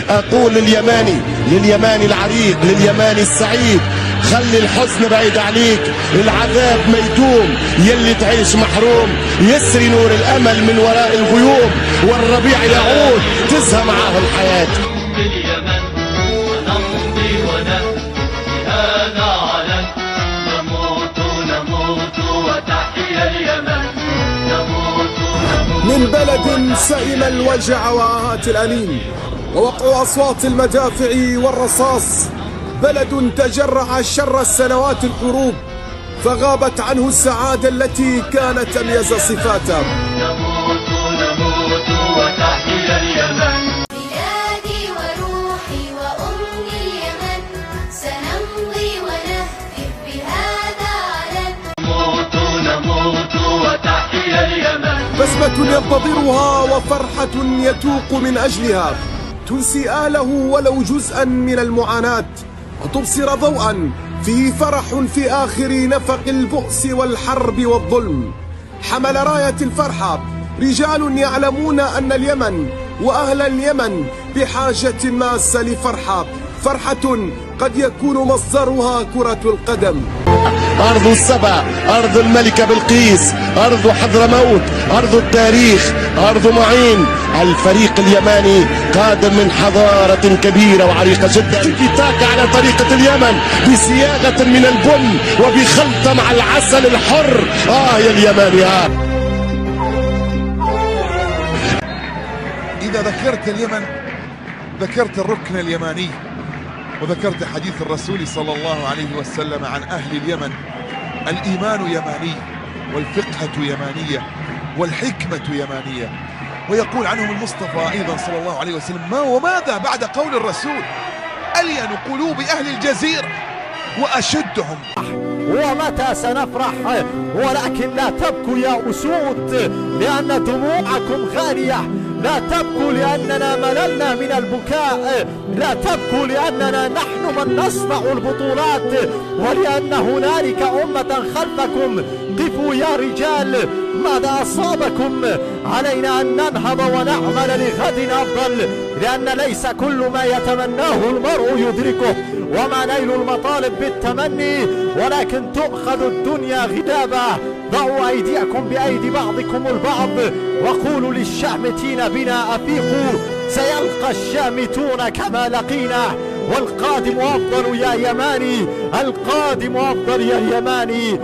أقول لليماني العريق، لليماني السعيد، خلي الحزن بعيد عليك، العذاب ما يدوم، يلي تعيش محروم، يسري نور الأمل من وراء الغيوم، والربيع يعود تزهى معاه الحياة. باليمن ونمضي ونهدي هذا علن، نموت وتحيا اليمن، نموت من بلد سئم الوجع وآهات الأنين ووقع أصوات المدافع والرصاص، بلد تجرع شر السنوات الحروب فغابت عنه السعادة التي كانت أميز صفاته. نموت وتحيا اليمن، بلادي وروحي وأمي اليمن، سنمضي ونهتف بهذا علن، نموت وتحيا اليمن، بسمة ينتظرها وفرحة يتوق من أجلها، تنسي أهله ولو جزءا من المعاناة، وتبصر ضوءا فيه فرح في آخر نفق البؤس والحرب والظلم. حمل راية الفرحة رجال يعلمون أن اليمن وأهل اليمن بحاجة ماسة لفرحة، فرحة قد يكون مصدرها كرة القدم. أرض السبع، أرض الملكة بلقيس، أرض حضرموت، أرض التاريخ، أرض معين. الفريق اليماني قادم من حضارة كبيرة وعريقة جدا، تيكي تاكا على طريقة اليمن بصياغة من البن وبخلطة مع العسل الحر. يا اليماني إذا ذكرت اليمن ذكرت الركن اليماني، وذكرت حديث الرسول صلى الله عليه وسلم عن أهل اليمن: الإيمان يماني، والفقهة يمانية، والحكمة يمانية. ويقول عنهم المصطفى أيضا صلى الله عليه وسلم: وماذا بعد قول الرسول؟ ألين قلوب أهل الجزيرة وأشدهم. ومتى سنفرح؟ ولكن لا تبكوا يا أسود، لأن دموعكم غالية. لا تبكوا لأننا مللنا من البكاء، لا تبكوا لأننا نحن من نصنع البطولات، ولأن هنالك أمة خلفكم. قفوا يا رجال، ماذا أصابكم؟ علينا أن ننهض ونعمل لغد أفضل، لأن ليس كل ما يتمناه المرء يدركه، وما نيل المطالب بالتمني، ولكن تؤخذ الدنيا غدابا. ضعوا أيديكم بأيدي بعضكم البعض، وقولوا للشامتين بنا أفيقوا، سيلقى الشامتون كما لقينا. والقادم أفضل يا يماني، القادم أفضل يا يماني.